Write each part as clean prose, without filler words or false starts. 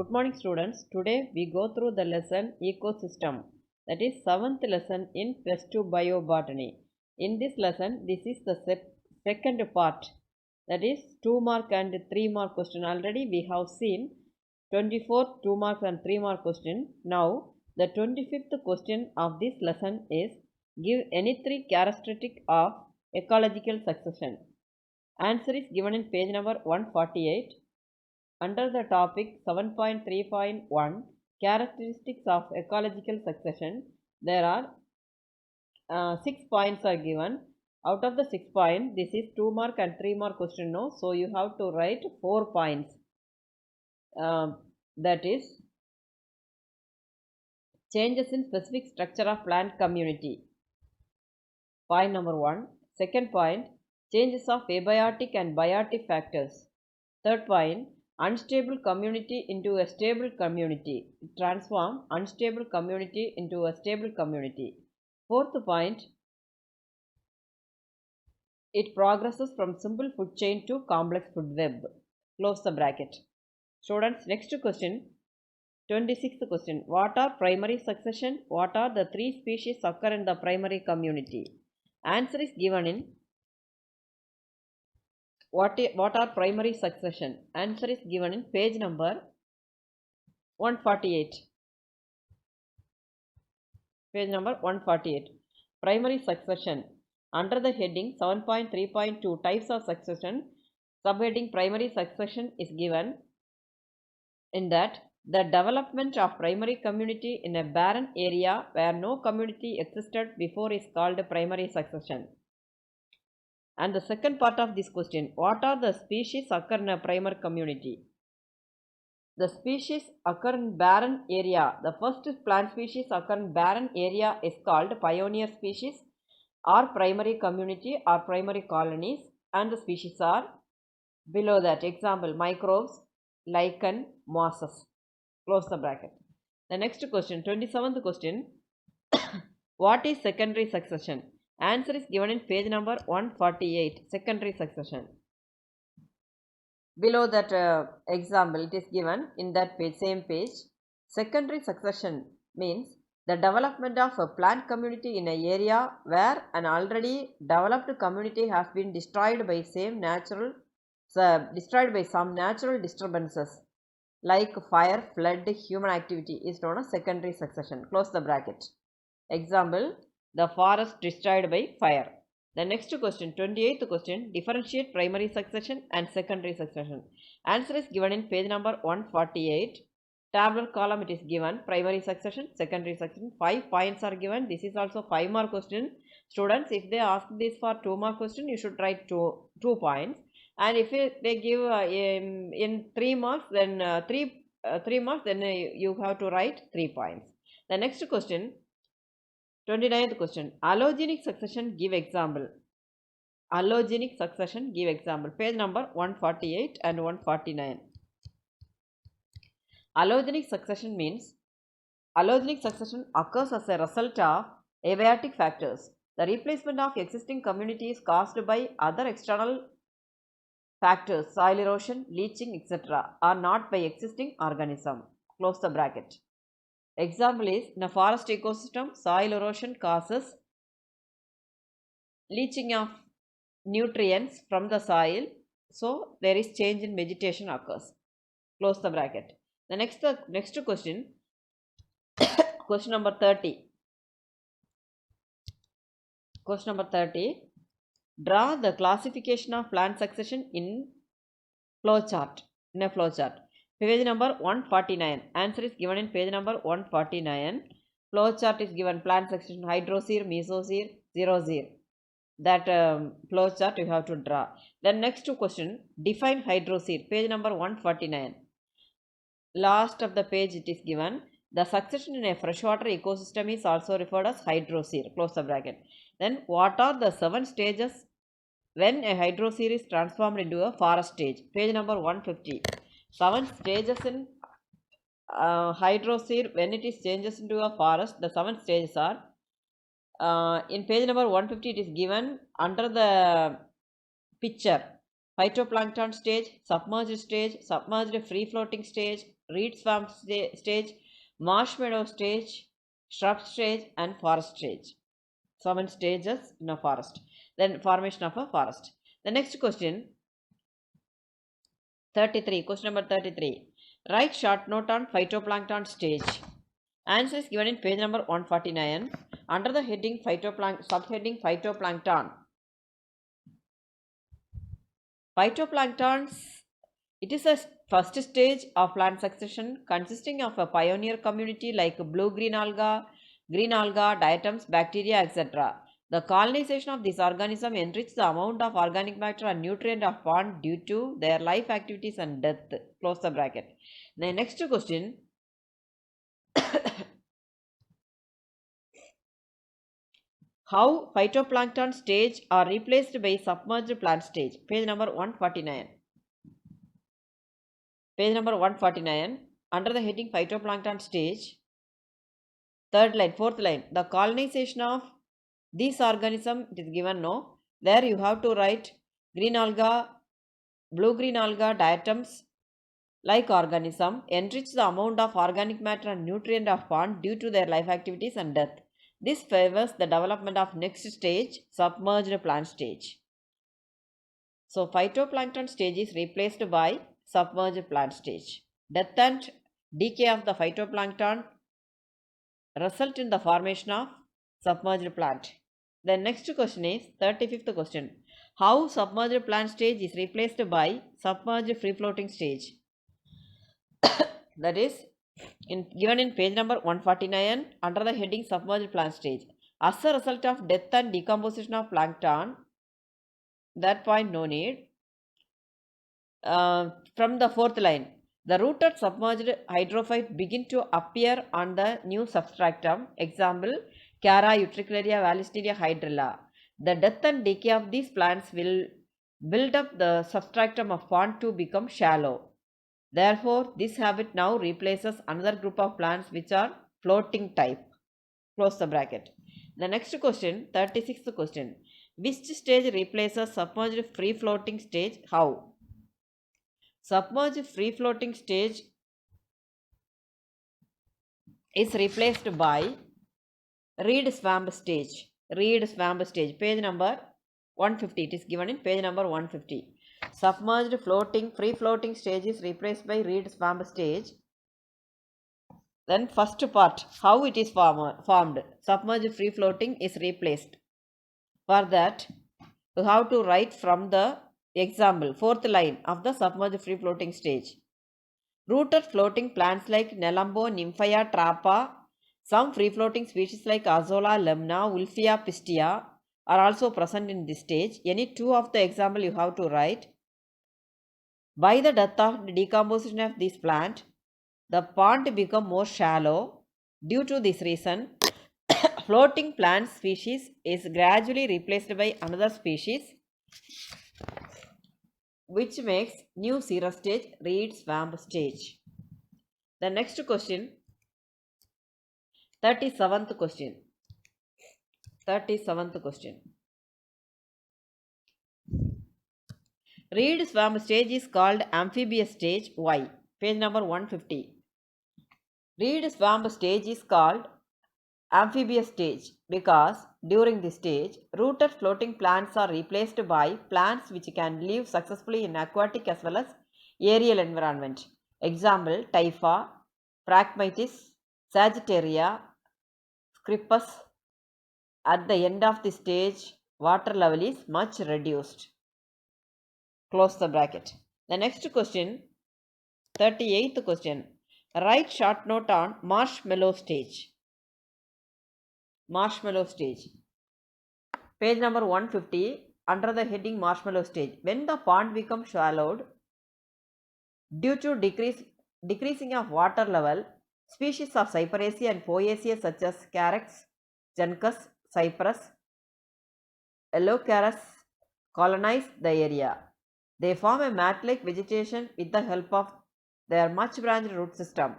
Good morning students. Today we go through the lesson ecosystem, that is 7th lesson in plus 2 biobotany. In this lesson this is the second part, that is 2 mark and 3 mark question. Already we have seen 24 2 marks and 3 mark question. Now the 25th question of this lesson is give any 3 characteristics of ecological succession. Answer is given in page number 148. Under the topic 7.3.1 characteristics of ecological succession, there are 6 points are given. Out of the 6 points, this is 2 mark and 3 mark question no, so you have to write 4 points. That is changes in specific structure of plant community. Point number 1. Second point, changes of abiotic and biotic factors. Third point, unstable community into a stable community. Transform unstable community into a stable community. Fourth point, it progresses from simple food chain to complex food web. Close the bracket. Students, next question, 26th question. What are primary succession? What are the 3 species occur in the primary community? Answer is given in what are primary succession? Answer is given in page number 148. Page number 148. Primary succession. Under the heading 7.3.2 types of succession, subheading primary succession is given in that the development of primary community in a barren area where no community existed before is called primary succession. And the second part of this question, what are the species occur in a primary community? The species occur in barren area. The first plant species occur in barren area is called pioneer species or primary community or primary colonies, and the species are below that. Example, microbes, lichen, mosses. Close the bracket. The next question, 27th question, what is secondary succession? Answer is given in page number 148, secondary succession. Below that example, it is given in that page, same page. Secondary succession means the development of a plant community in an area where an already developed community has been destroyed by some natural disturbances like fire, flood, human activity is known as secondary succession. Close the bracket. Example, the forest destroyed by fire. The next question, 28th question, differentiate primary succession and secondary succession. Answer is given in page number 148. Tabular column it is given, primary succession, secondary succession. 5 points are given. This is also 5 mark question. Students, if they ask this for 2 mark question, you should write 2 points. And if they give in 3 marks, then 3 marks, then you have to write 3 points. The next question, 29th question, allogenic succession give example. Allogenic succession give example. Page number 148 and 149. Allogenic succession means allogenic succession occurs as a result of abiotic factors. The replacement of existing community is caused by other external factors, soil erosion, leaching, etc., or not by existing organism. Close the bracket. Example is, in a forest ecosystem, soil erosion causes leaching of nutrients from the soil, so there is change in vegetation occurs. Close the bracket. The next question, question number 30. Question number 30. Draw the classification of plant succession in flowchart. In a flowchart. Page number 149. Answer is given in page number 149. Flowchart is given, plant succession, hydrosphere, mesosphere, xerosphere. That flowchart you have to draw. Then next question, define hydrosphere. Page number 149. Last of the page it is given. The succession in a freshwater ecosystem is also referred as hydrosphere. Close the bracket. Then what are the 7 stages when a hydrosphere is transformed into a forest stage? Page number 150. 7 stages in hydrosphere when it is changes into a forest. The 7 stages are in page number 150 it is given under the picture. Phytoplankton stage, submerged free floating stage, reed swamp stage, marshmallow stage, shrub stage, and forest stage. 7 stages in a forest. Then formation of a forest. The next question, 33. Question number 33. Write short note on phytoplankton stage. Answer is given in page number 149 under the heading subheading phytoplankton. Phytoplanktons, it is a first stage of plant succession consisting of a pioneer community like blue-green alga, diatoms, bacteria, etc. The colonization of this organism enriches the amount of organic matter and nutrient of pond due to their life activities and death. Close the bracket. The next question. How phytoplankton stage are replaced by submerged plant stage. Page number 149. Page number 149. Under the heading phytoplankton stage. Third line, fourth line. The colonization of this organism, it is given no. There you have to write green alga, blue-green alga, diatoms like organism enrich the amount of organic matter and nutrient of pond due to their life activities and death. This favors the development of next stage, submerged plant stage. So phytoplankton stage is replaced by submerged plant stage. Death and decay of the phytoplankton result in the formation of submerged plant. The next question is 35th question. How submerged plant stage is replaced by submerged free floating stage? That is given in page number 149 under the heading submerged plant stage. As a result of death and decomposition of plankton, that point no need. From the fourth line, the rooted submerged hydrophyte begin to appear on the new substratum. Example, Cara utricularia, Vallisneria hydrilla. The death and decay of these plants will build up the substratum of pond to become shallow. Therefore, this habit now replaces another group of plants which are floating type. Close the bracket. The next question, 36th question. Which stage replaces submerged free floating stage? How? Submerged free floating stage is replaced by reed swamp stage. Reed swamp stage. Page number 150. It is given in page number 150. Submerged free floating stage is replaced by reed swamp stage. Then first part, how it is formed. Submerged free floating is replaced. For that, you have to write from the example, fourth line of the submerged free floating stage. Rooted floating plants like Nelumbo, Nymphea, Trapa, some free floating species like Azolla, Lemna, Wolfia, Pistia are also present in this stage. Any two of the example you have to write. By the death or decomposition of this plant, the pond become more shallow. Due to this reason, floating plant species is gradually replaced by another species, which makes new cirrus stage, reed swamp stage. The next question, 37th question. 37th question. Reed swamp stage is called amphibious stage. Why? Page number 150. Reed swamp stage is called amphibious stage because during this stage, rooted floating plants are replaced by plants which can live successfully in aquatic as well as aerial environment. Example, Typha, Phragmites, Sagittaria, Scripus. At the end of the stage, water level is much reduced. Close the bracket. The next question, 38th question. Write short note on marshmallow stage. Marshmallow stage. Page number 150 under the heading marshmallow stage. When the pond becomes shallowed due to decreasing of water level, species of Cyperaceae and Poaceae such as Carex, Juncus, Cypress, Elocarus colonize the area. They form a mat-like vegetation with the help of their much-branched root system.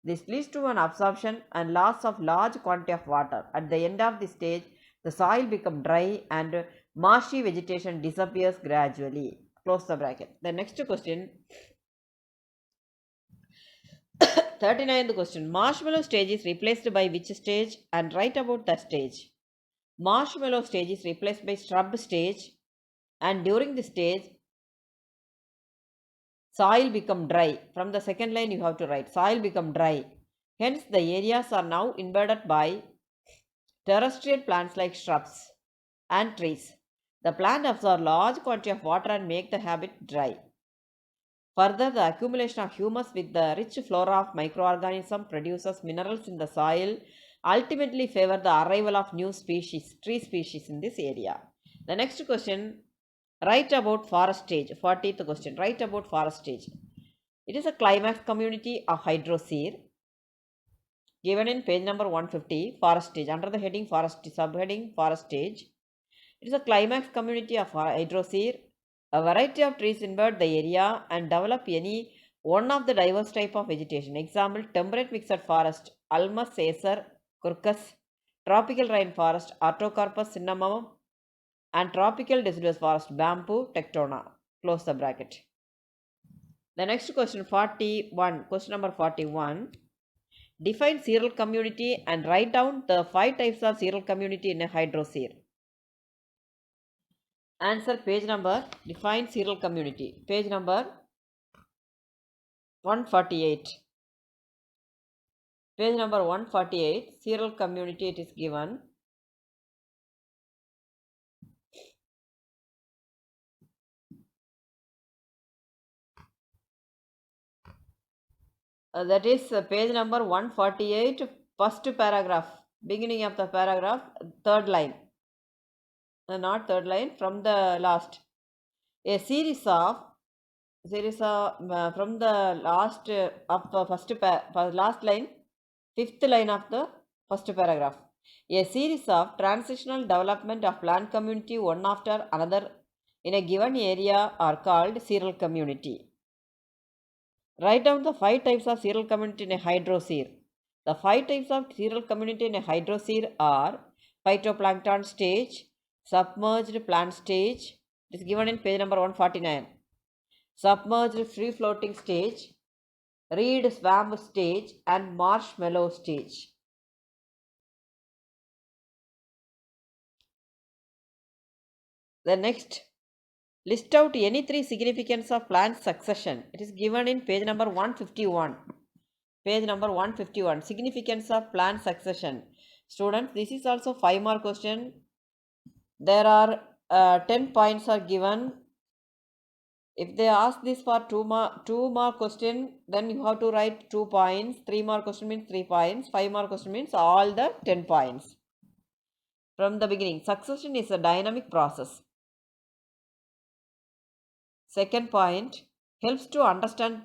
This leads to an absorption and loss of large quantity of water. At the end of the stage, the soil becomes dry and marshy vegetation disappears gradually. Close the bracket. The next question, 39th question. Marshmallow stage is replaced by which stage, and write about that stage. Marshmallow stage is replaced by shrub stage, and during this stage soil become dry. From the second line you have to write soil become dry. Hence the areas are now invaded by terrestrial plants like shrubs and trees. The plant absorb large quantity of water and make the habit dry. Further, the accumulation of humus with the rich flora of microorganisms produces minerals in the soil, ultimately favor the arrival of new species, tree species in this area. The next question, write about forest stage. 40th question, write about forest stage. It is a climax community of hydrosphere given in page number 150, forest stage, under the heading forest, subheading forest stage. It is a climax community of hydrosphere. A variety of trees invade the area and develop any one of the diverse type of vegetation. Example, temperate mixed forest, Ulmus acer curcus, tropical rainforest, Artocarpus cinnamomum, and tropical deciduous forest, Bamboo tectona. Close the bracket. The next question, 41. Question number 41. Define xeral community and write down the 5 types of xeral community in a hydrosphere. Answer page number, define xeral community. Page number 148. Page number 148, xeral community it is given. That is page number 148, first paragraph, beginning of the paragraph, third line. Not third line, from the last. A series of from the last of the last line, fifth line of the first paragraph. A series of transitional development of plant community one after another in a given area are called xeral community. Write down the 5 types of xeral community in a hydrosphere. The 5 types of xeral community in a hydrosphere are phytoplankton stage, submerged plant stage, it is given in page number 149. Submerged free floating stage, reed swamp stage, and marshmallow stage. The next, list out any 3 significance of plant succession. It is given in page number 151. Page number 151, significance of plant succession. Students, this is also 5 mark question. There are 10 points are given. If they ask this for 2 mark question, then you have to write 2 points. 3 mark question means 3 points. 5 mark question means all the 10 points. From the beginning, succession is a dynamic process. Second point, helps to understand,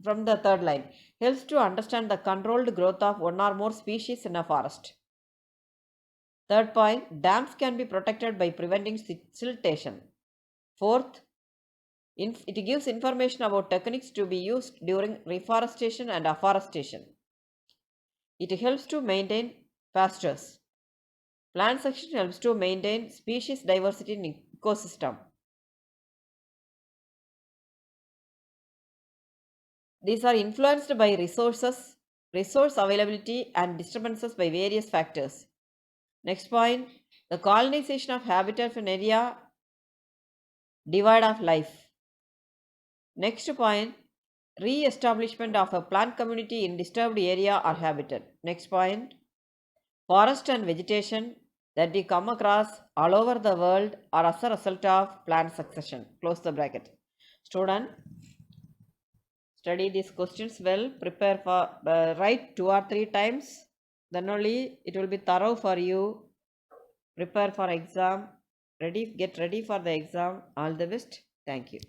from the third line, helps to understand the controlled growth of one or more species in a forest. Third point, dams can be protected by preventing siltation. Fourth, it gives information about techniques to be used during reforestation and afforestation. It helps to maintain pastures. Plant succession helps to maintain species diversity in ecosystem. These are influenced by resource availability and disturbances by various factors. Next point, the colonization of habitat of an area, divide of life. Next point, re-establishment of a plant community in disturbed area or habitat. Next point, forest and vegetation that we come across all over the world are as a result of plant succession. Close the bracket. Student, study these questions well, prepare for, write 2 or 3 times, then only it will be thorough for you. Prepare for exam, get ready for the exam. All the best. Thank you.